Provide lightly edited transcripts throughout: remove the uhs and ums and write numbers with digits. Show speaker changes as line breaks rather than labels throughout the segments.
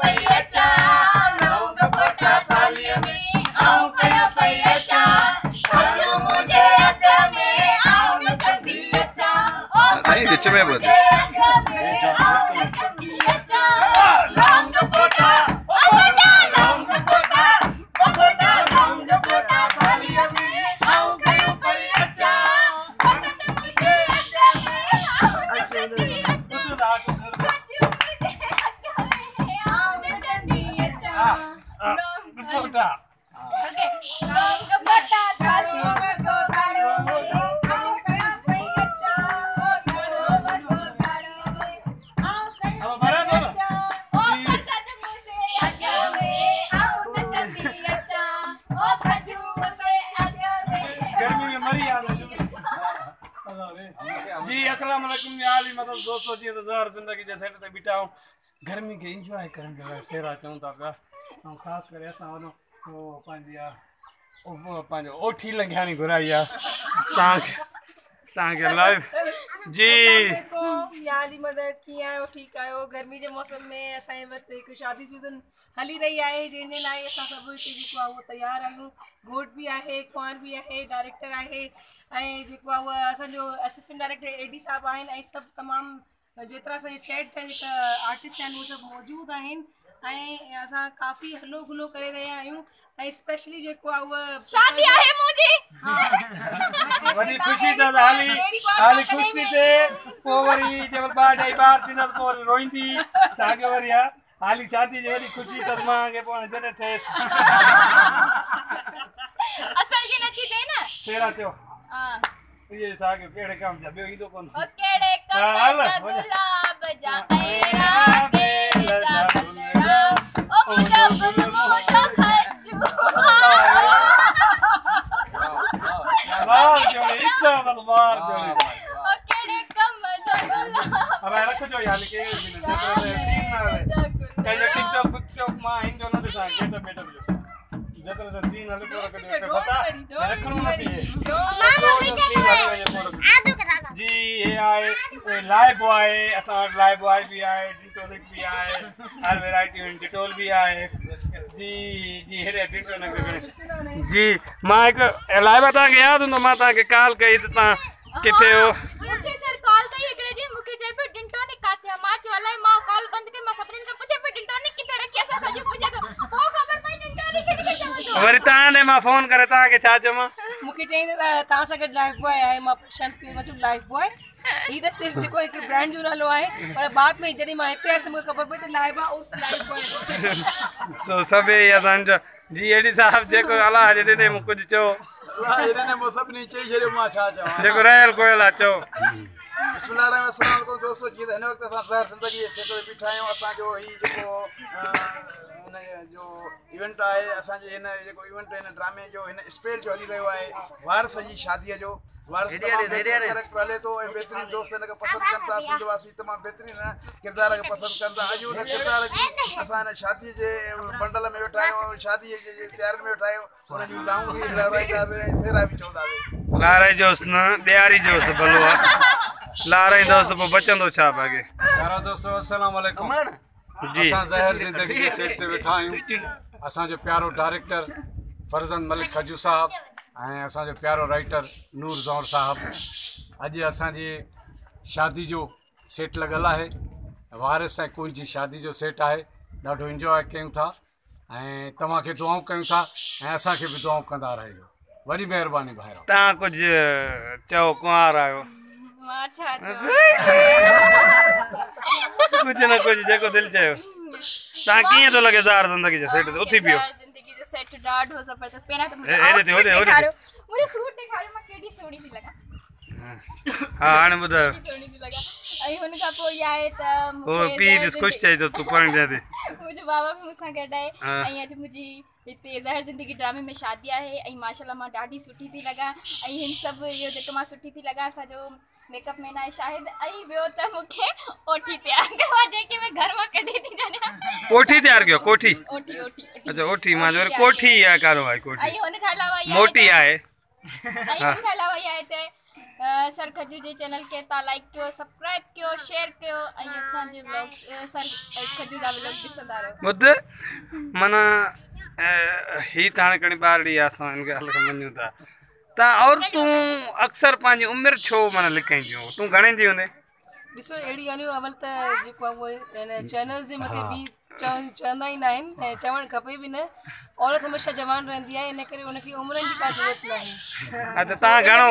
पैचा लौंग पोटा थालीअ में आऊं कया पई अचा खाजो मुझे अच में आऊं नचंदी अचा ओ
नहीं विच में बोल
लौंग पोटा लौंग पोटा थालीअ में आऊं कया पई अचा मुझे अच में आऊं नचंदी अचा
जी अस्सलाम वालेकुम यार मतलब दोस्तों जी ज़हर ज़िंदगी जे सेट ते बीठा हूं गर्मी के एंजॉय करन जे लाइ सेरा चऊं था पिया ऐं ख़ासि करे असां वञो पंहिंजो ओठी लंघियाणी घुराई आहे तव्हांखे लाइव जी
यार मदद कीअं आहियो ठीकु आहियो गर्मी जे मौसम में असांजे वटि हिकु शादी सीज़न हली रही आहे जंहिंजे लाइ असां सभु हिते जेको आहे उहो तयारु आहियूं घोट बि आहे कुंवार बि आहे डायरेक्टर आहे ऐं जेको आहे उहा असांजो असिस्टेंट डायरेक्टर एडी साहब आहिनि ऐं सभु तमामु जेतिरा असांजे सेट जा जेका आर्टिस्ट आहिनि उहे सभु मौजूदु आहिनि ऐं असां काफ़ी हलो गुलो करे रहिया आहियूं ऐं स्पेशली जेको आहे उहा
शादी आहे मुंहिंजी
वॾी ख़ुशी त हाली ख़ुशि थी थिए पोइ वरी जब ॿार थींदा त पोइ वरी रोईंदी साॻियो वरी आहे हाली शादी जी वॾी ख़ुशी त मांखे पोइ जॾहिं थिएसि
असांखे नथी थिए न
सेरा थियो
हा
इहे साॻियो कहिड़े कम जा ॿियो ईंदो कोन
कहिड़े कम जा गुलाब जा ऐरा बेल जा गलड़ा ओ मुंहिंजो गुल मुंहिंजो खजू
बार जोड़ी इतना बार जोड़ी
ओ कहिड़े कम जा गुलाब
अब रखजो यार के सीन ना कहीं टिकटॉक बुकटॉक मां इंजो न दिसा गेट बेटर जो जतरा सा सीन हले पूरा कर पता रखणो न पए जी ये आए लाइव बॉय असा लाइव बॉय भी आए डिटोलिक भी आए हर वैरायटी में डिटोल भी आए जी जी हेरे डिटो न जी मां एक लाइव ता के याद हुंदो मां ता के कॉल कई त ता किथे हो
मुखे सर कॉल कई हिकड़े डी मुखे जे पे डिटोनिक काथे मां चोलाई मां कॉल बंद के मां सपने का पूछे पे डिटोनिक किथे रखी असा खजू पूछे तो ओ खबर पई डिटोनिक किथे चवंदो
वरी ता ने मां फोन करे ता के छा चमा
मूंखे चई तव्हां सां गॾु लाइफ बॉय आहे मां प्रशांत खे मतलब लाइफ बॉय ही त सिर्फ जेको हिकु ब्रांड जो नालो आहे पर बाद में जॾहिं मां हिते आयसि त मूंखे ख़बर पई त लाइबा उस लाइफ बॉय
सो सभे असांजो जी एडी साहब जेको अला जे दे मु कुछ चो
इन्हनि मूं सभिनी चई छॾियो मां छा चवां
जेको रहियल कोयला चो
बिस्मिल्लाहिर्रहमानिर्रहीम दोस्तों जी हिन वक़्तु असां ज़हर ज़िंदगी जे सेट ते बीठा आहियूं असांजो हीउ जेको हिन जो इवेंट आहे असांजे हिन जेको इवेंट हिन ड्रामे जो हिन स्पेल जो हली रहियो आहे वारस जी शादीअ जो वारस तमामु बहितरीनु कैरेक्टर हले थो ऐं बहितरीनु दोस्त हिनखे पसंदि कनि था सिंधवासी तमामु बहितरीनु किरदार खे पसंदि कनि था अॼु हुन किरदार जी असां हिन शादीअ जे बंडल में वेठा आहियूं शादीअ जे तयारी में वेठा आहियूं हुन जूं लाऊं बि लहराईंदासीं सेरा बि चवंदासीं
लाराई जोस न ॾियारी जोस भलो आहे लाराई दोस्त पोइ बचंदो छा बाक़ी
प्यारा दोस्तों अस्सलाम वालेकुम
जी
असां ज़हर ज़िंदगी के सेट ते वेठा आहियूं असांजो प्यारो डायरेक्टर फरज़ंद मलिक खजू साहब ऐं असांजो प्यारो राइटर नूर ज़ौर साहब अॼु असांजी शादी जो सेट लॻल आहे वारिस ऐं कुंज जी शादी जो सेट आहे ॾाढो इंजॉय कयूं था ऐं तव्हांखे दुआऊं कयूं था ऐं असांखे बि दुआऊं कंदा रहिजो वॾी महिरबानी भाइरो
तव्हां कुझु चओ कुंवार आहियो
मां छा
कुझु न कुझु जेको दिलि चयो तव्हां कीअं थो लॻे ज़हर ज़िंदगी जो सेट ते उथी पियो
जिंदगी जो सेट ॾाढो ज़बरदस्त पहिरियां त मुझे सूट ॾेखारियो मां केॾी सुहिणी थी लॻां
हा हाणे ॿुधायो
सुहिणी थी लॻां ऐं हुन खां पोइ इहा आहे त
ओ पीउ ॾिस ख़ुशि थिए थो तूं पढ़ण ॾियां थी
मुंहिंजो बाबा बि मूंसां गॾु आहे ऐं अॼु मुंहिंजी हिते ज़हर ज़िंदगी ड्रामे में शादी आहे ऐं माशाल्लाह मां ॾाढी सुठी थी लॻां ऐं हिन सभु इहो जेको मां सुठी थी लॻां असांजो मेकअप मैन आहे शाहिद ऐं ॿियो त मूंखे ओठी तयारु कयो आहे जेके मैं घर मां कढी थी ॼाणियां
कोठी तयारु कयो कोठी
ओठी ओठी
अच्छा ओठी मां वरी कोठी आहे कारो आहे कोठी
ऐं हुन खां अलावा
मोटी आहे
ऐं हुन खां अलावा इहा हिते सर खजू जे चैनल के ता लाइक कयो, सब्सक्राइब कयो, शेयर कयो ऐं असांजे व्लॉग सर खजू जा व्लॉग ॾिसंदा रहो।
ॿुध माना ही त हाणे खणी ॿारड़ी आहे असां हिनखे हल मञूं था त और तूं अक्सर पंहिंजी उमिरि छो माना लिकाईंदियूं तूं घणे जी हूंदे?
ॾिसो अहिड़ी ॻाल्हियूं अवल त जेको आहे उहे हिन चैनल जे मथे बि चवंदा ई न आहिनि ऐं चवणु खपे बि न। औरत हमेशह जवान रहंदी आहे, इन करे उनखे उमिरि जी का ज़रूरत न आहे।
त तव्हां घणो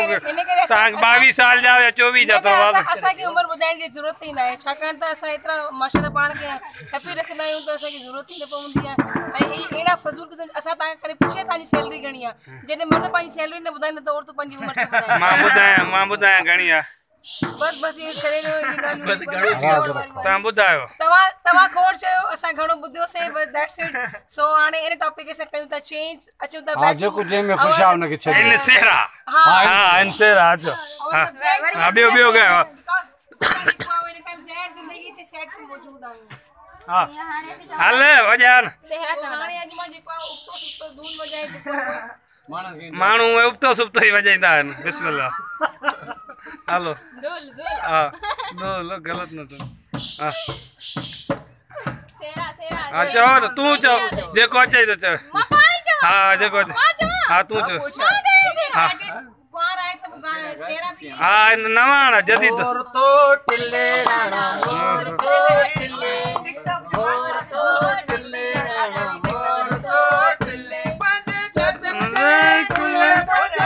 तव्हां 22 साल जा या 24 जा अथव?
असांखे उमिरि ॿुधाइण जी ज़रूरत ई न आहे, छाकाणि त असां एतिरा माशाल्लाह पाण खे हैप्पी रखंदा आहियूं त असांखे ज़रूरत ई न पवंदी आहे। ऐं अहिड़ा फज़ूल क़िस्म असां तव्हांखे करे पुछे तव्हांजी सैलरी घणी आहे, जॾहिं मर्द पंहिंजी सैलरी न ॿुधाईंदा त औरतूं पंहिंजी उमिरि छो ॿुधाइनि?
मां ॿुधायां घणी आहे।
बस ये छॾे ॾियो।
तव्हां ॿुधायो।
तव्हां खोड़ चयो, असां घणो ॿुधियोसीं, बस दैट्स इट। सो हाणे इन टॉपिक खे कयूं था चेंज, अचूं था
हा जेको जंहिंमें ख़ुशि आहे उनखे छॾे।
इन सेरा हा इन सेरा अचो हा ॿियो ॻायो हा हल वॼान माण्हू उबतो सुबतो ई वॼाईंदा आहिनि। बिस्मिल्लाह हलो हा दोल ग़लति न तूं हा चओ न तूं चओ जेको अचे थो चओ हा जेको हा तूं चओ हा हा नवां जदीद